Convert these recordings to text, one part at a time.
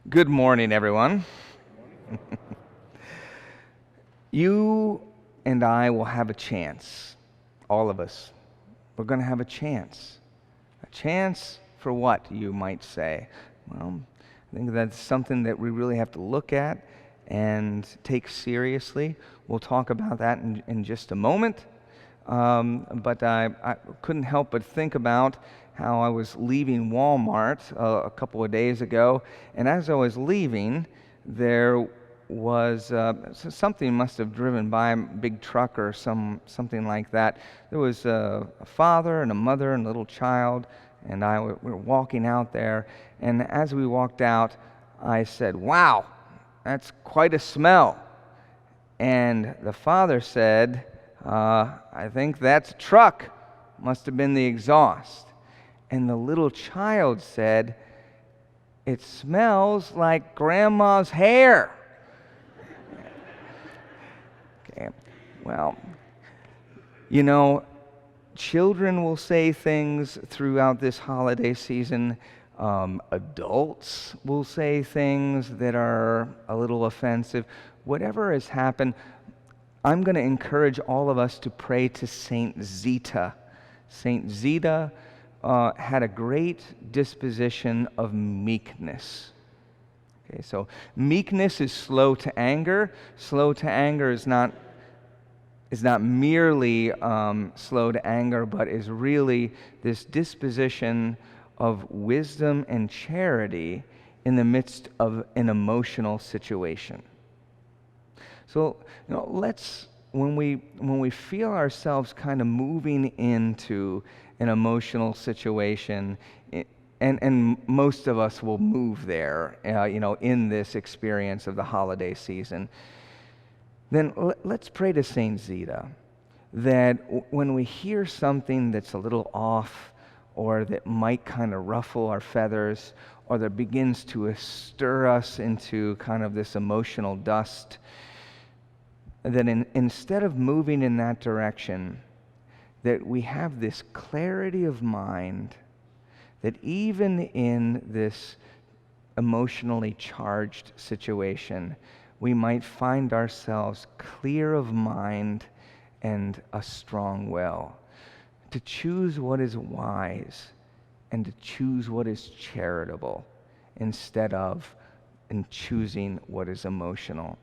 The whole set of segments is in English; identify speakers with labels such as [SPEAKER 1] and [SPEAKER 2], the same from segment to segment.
[SPEAKER 1] Good morning, everyone. You and I will have a chance. All of us. We're going to have a chance. A chance for what, you might say? Well, I think that's something that we really have to look at and take seriously. We'll talk about that in just a moment. But I couldn't help but think about how I was leaving Walmart a couple of days ago, and as I was leaving, there was something must have driven by, a big truck or something like that. There was a father and a mother and a little child, and we were walking out there, and as we walked out, I said, "Wow, that's quite a smell." And the father said, "I think that's a truck. Must have been the exhaust." And the little child said, "It smells like Grandma's hair." Okay, well, you know, children will say things throughout this holiday season. Adults will say things that are a little offensive. Whatever has happened, I'm going to encourage all of us to pray to Saint Zita. Saint Zita had a great disposition of meekness. Okay, so meekness is slow to anger. Slow to anger is not merely slow to anger, but is really this disposition of wisdom and charity in the midst of an emotional situation. So, when we feel ourselves kind of moving into an emotional situation, and most of us will move there, in this experience of the holiday season, then let's pray to Saint Zita that when we hear something that's a little off, or that might kind of ruffle our feathers, or that begins to stir us into kind of this emotional dust, that instead of moving in that direction, that we have this clarity of mind, that even in this emotionally charged situation, we might find ourselves clear of mind and a strong will, to choose what is wise and to choose what is charitable instead of in choosing what is emotional.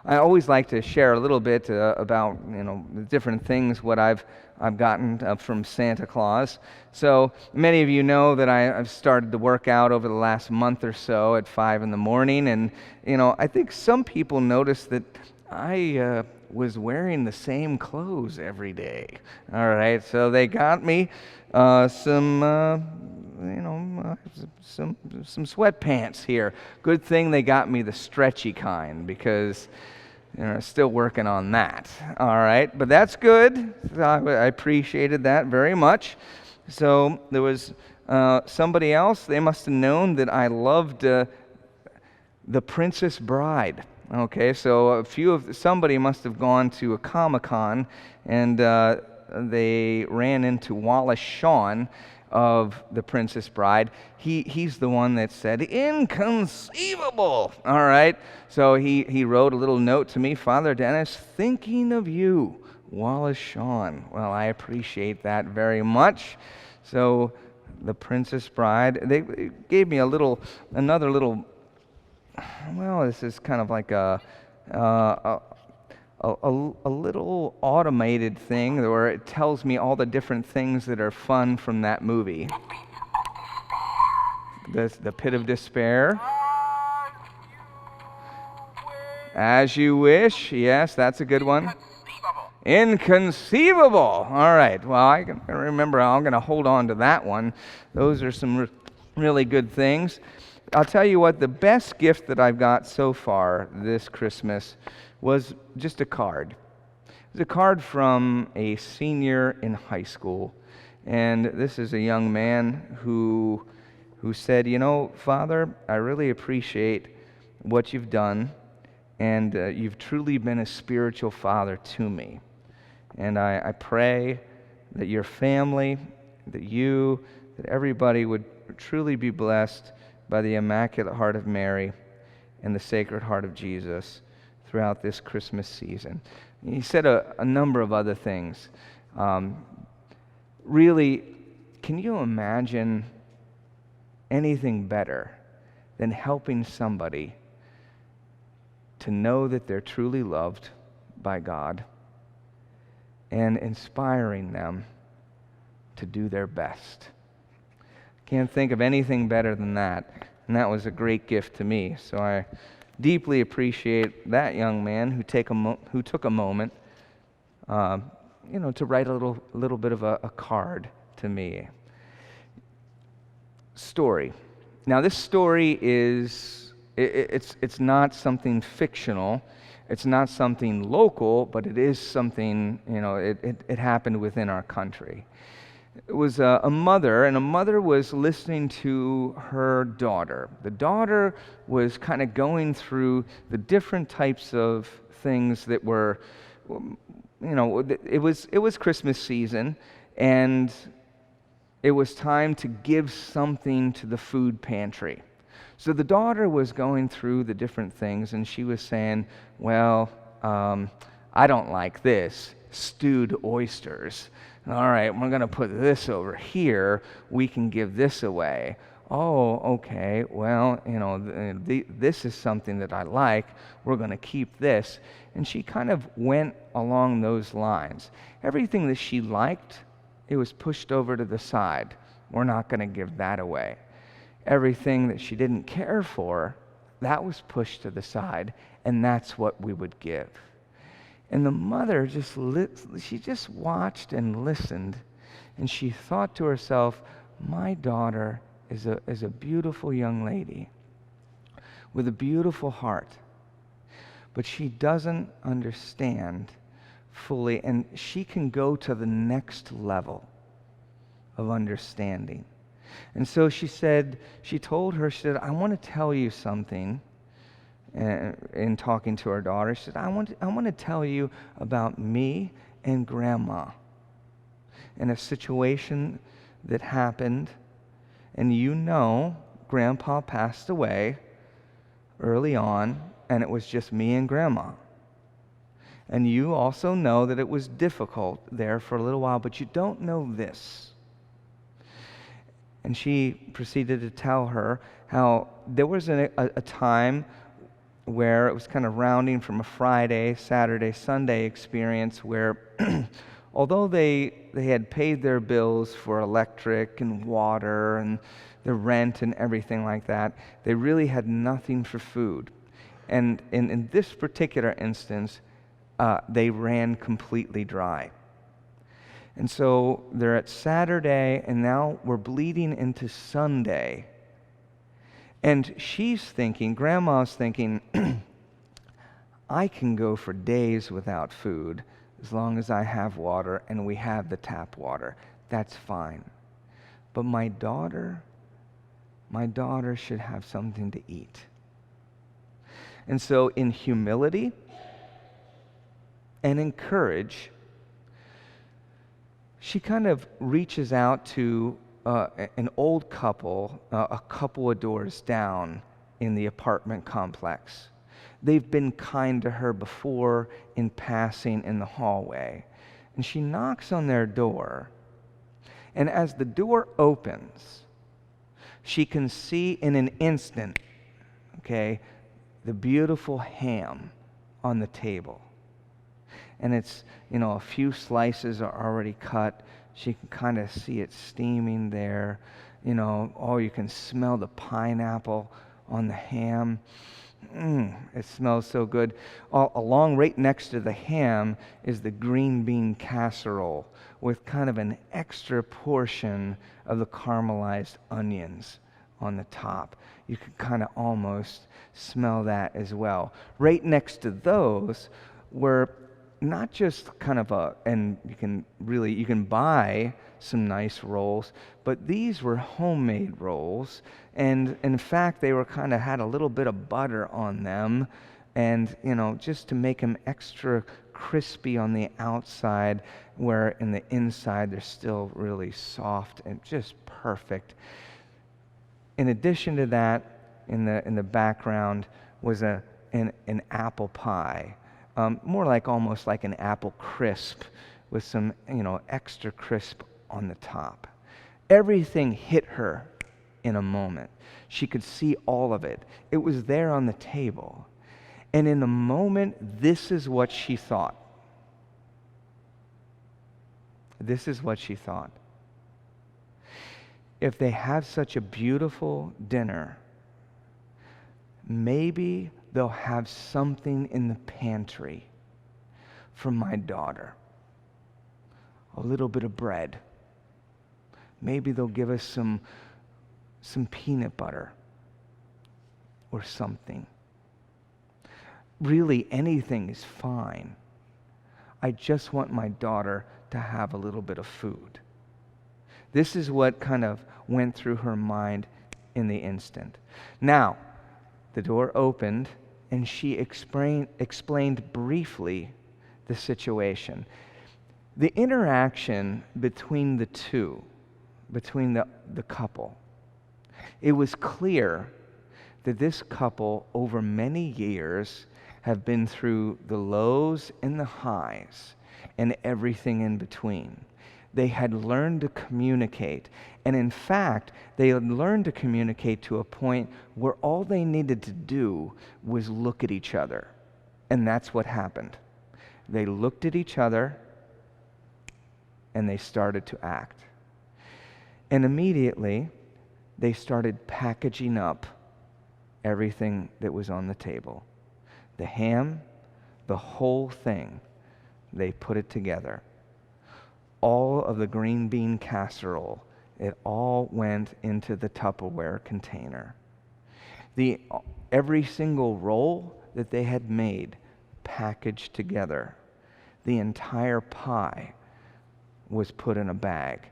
[SPEAKER 1] I always like to share a little bit about the different things what I've gotten from Santa Claus. So many of you know that I've started to work out over the last month or so at 5 in the morning, and I think some people noticed that I was wearing the same clothes every day. All right, so they got me some sweatpants here. Good thing they got me the stretchy kind, because still working on that. All right, but that's good. I appreciated that very much. So there was somebody else. They must have known that I loved The Princess Bride. Okay, so somebody must have gone to a Comic-Con, and they ran into Wallace Shawn of The Princess Bride. He's the one that said, "Inconceivable!" All right, so he wrote a little note to me, "Father Dennis, thinking of you, Wallace Shawn." Well, I appreciate that very much. So The Princess Bride, they gave me another little, well, this is kind of like a little automated thing where it tells me all the different things that are fun from that movie. The Pit of Despair. As You Wish. Yes, that's a good one. Inconceivable. All right. Well, I can remember. I'm going to hold on to that one. Those are some really good things. I'll tell you what, the best gift that I've got so far this Christmas was just a card. It was a card from a senior in high school. And this is a young man who said, "Father, I really appreciate what you've done, and you've truly been a spiritual father to me. And I pray that your family, that everybody would truly be blessed by the Immaculate Heart of Mary and the Sacred Heart of Jesus throughout this Christmas season. He said a number of other things. Really, can you imagine anything better than helping somebody to know that they're truly loved by God and inspiring them to do their best? Can't think of anything better than that. And that was a great gift to me. So I deeply appreciate that young man who took a moment, to write a little bit of a card to me. Story. Now this story is it's not something fictional. It's not something local, but it is something, it happened within our country. It was a mother, and a mother was listening to her daughter. The daughter was kind of going through the different types of things that were, it was Christmas season, and it was time to give something to the food pantry. So the daughter was going through the different things, and she was saying, well, I don't like this, stewed oysters. All right, we're going to put this over here. We can give this away. Oh, okay, well, this is something that I like. We're going to keep this. And she kind of went along those lines. Everything that she liked, it was pushed over to the side. We're not going to give that away. Everything that she didn't care for, that was pushed to the side, and that's what we would give. And the mother she just watched and listened, and she thought to herself, my daughter is a beautiful young lady with a beautiful heart, but she doesn't understand fully, and she can go to the next level of understanding. And so she told her, I want to tell you something. In talking to her daughter, she said, I want to tell you about me and Grandma and a situation that happened. And Grandpa passed away early on, and it was just me and Grandma. And you also know that it was difficult there for a little while, but you don't know this. And she proceeded to tell her how there was a time where it was kind of rounding from a Friday, Saturday, Sunday experience where although they had paid their bills for electric and water and the rent and everything like that, they really had nothing for food. And in this particular instance, they ran completely dry. And so they're at Saturday, and now we're bleeding into Sunday. And Grandma's thinking, I can go for days without food as long as I have water and we have the tap water. That's fine. But my daughter should have something to eat. And so in humility and in courage, she kind of reaches out to an old couple, a couple of doors down in the apartment complex. They've been kind to her before in passing in the hallway. And she knocks on their door. And as the door opens, she can see in an instant, the beautiful ham on the table. And it's, a few slices are already cut. She can kind of see it steaming there. You can smell the pineapple on the ham. It smells so good. Along right next to the ham is the green bean casserole with kind of an extra portion of the caramelized onions on the top. You can kind of almost smell that as well. Right next to those were not just kind of and you can buy some nice rolls, but these were homemade rolls, and in fact they were kind of had a little bit of butter on them, and just to make them extra crispy on the outside, where in the inside they're still really soft and just perfect. In addition to that, in the background was an apple pie, more like almost like an apple crisp with some extra crisp on the top. Everything hit her in a moment. She could see all of it. It was there on the table. And in the moment, this is what she thought. This is what she thought. If they have such a beautiful dinner, maybe they'll have something in the pantry for my daughter. A little bit of bread. Maybe they'll give us some peanut butter or something. Really, anything is fine. I just want my daughter to have a little bit of food. This is what kind of went through her mind in the instant. Now, the door opened and she explained briefly the situation. The interaction between the two, between the couple, it was clear that this couple over many years have been through the lows and the highs and everything in between. They had learned to communicate. And in fact, they had learned to communicate to a point where all they needed to do was look at each other. And that's what happened. They looked at each other and they started to act. And immediately, they started packaging up everything that was on the table. The ham, the whole thing, they put it together. All of the green bean casserole, it all went into the Tupperware container. Every single roll that they had made, packaged together. The entire pie was put in a bag.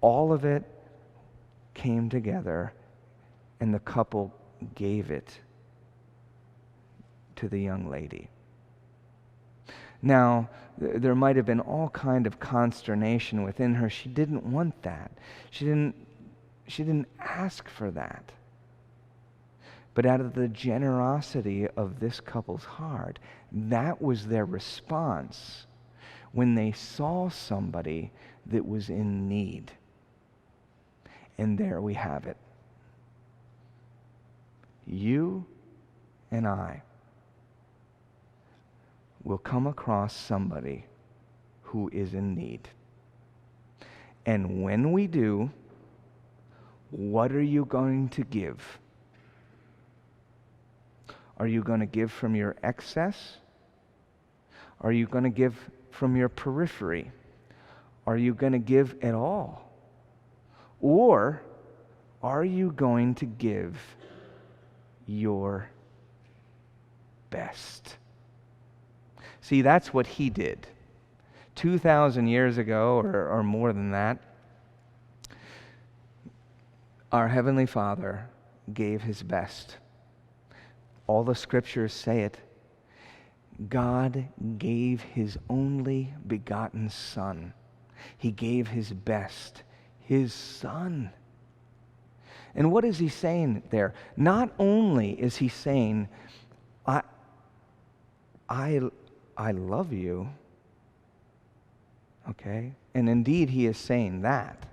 [SPEAKER 1] All of it came together, and the couple gave it to the young lady. Now, there might have been all kind of consternation within her. She didn't want that. She didn't ask for that. But out of the generosity of this couple's heart, that was their response when they saw somebody that was in need. And there we have it. You and I will come across somebody who is in need. And when we do, what are you going to give? Are you going to give from your excess? Are you going to give from your periphery? Are you going to give at all? Or are you going to give your best? See, that's what he did. 2,000 years ago, or more than that, our Heavenly Father gave his best. All the scriptures say it. God gave his only begotten Son. He gave his best, his Son. And what is he saying there? Not only is he saying, I love you, okay? And indeed he is saying that.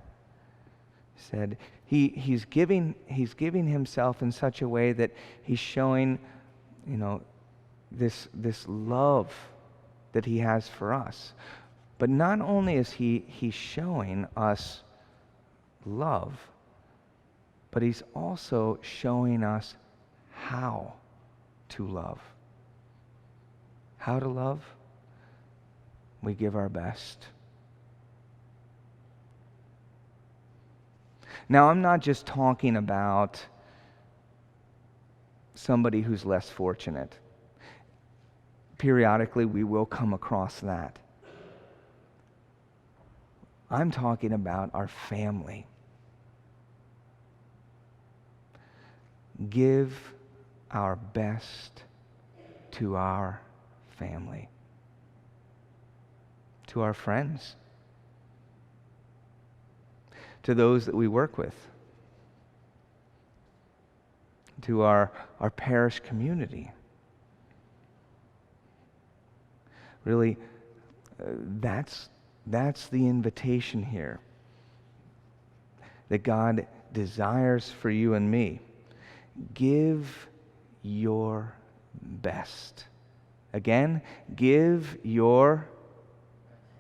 [SPEAKER 1] He said he's giving himself in such a way that he's showing, this love that he has for us. But not only is he's showing us love, but he's also showing us how to love. How to love? We give our best. Now, I'm not just talking about somebody who's less fortunate. Periodically, we will come across that. I'm talking about our family. Give our best to our family, to our friends, to those that we work with, to our parish community. Really, that's the invitation here that God desires for you and me. Give your best. Again, give your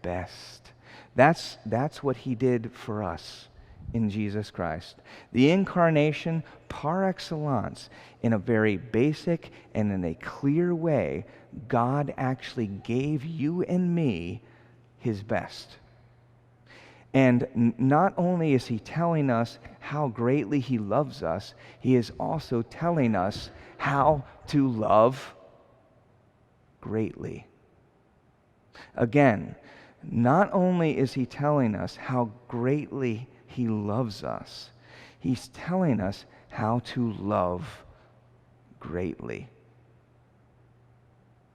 [SPEAKER 1] best. That's what he did for us in Jesus Christ. The incarnation par excellence, in a very basic and in a clear way, God actually gave you and me his best. And not only is he telling us how greatly he loves us, he is also telling us how to love greatly. Again, not only is he telling us how greatly he loves us, he's telling us how to love greatly.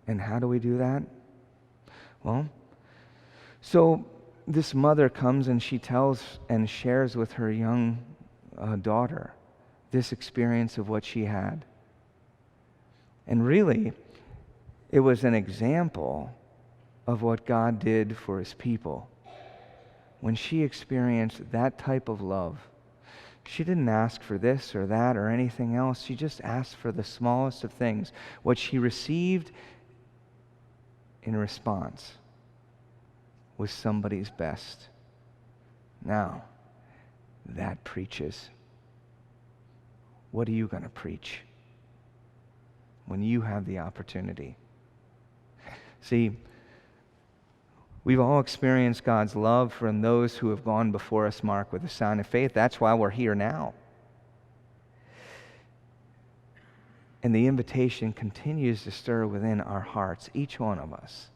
[SPEAKER 1] And how do we do that? Well, so this mother comes and she tells and shares with her young daughter this experience of what she had. And really, it was an example of what God did for his people. When she experienced that type of love, she didn't ask for this or that or anything else. She just asked for the smallest of things. What she received in response was somebody's best. Now, that preaches. What are you going to preach when you have the opportunity? See, we've all experienced God's love from those who have gone before us, Mark, with a sign of faith. That's why we're here now. And the invitation continues to stir within our hearts, each one of us.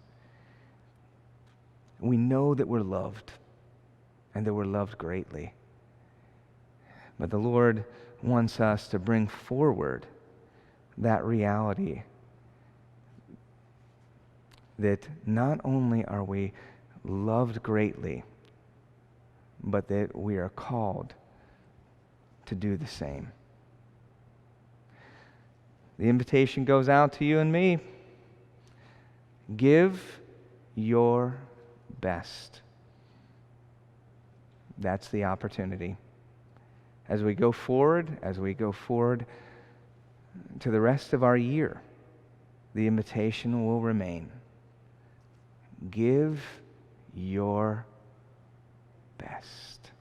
[SPEAKER 1] We know that we're loved and that we're loved greatly. But the Lord wants us to bring forward that reality that not only are we loved greatly, but that we are called to do the same. The invitation goes out to you and me. Give your best. That's the opportunity. As we go forward to the rest of our year, the invitation will remain. Give your best.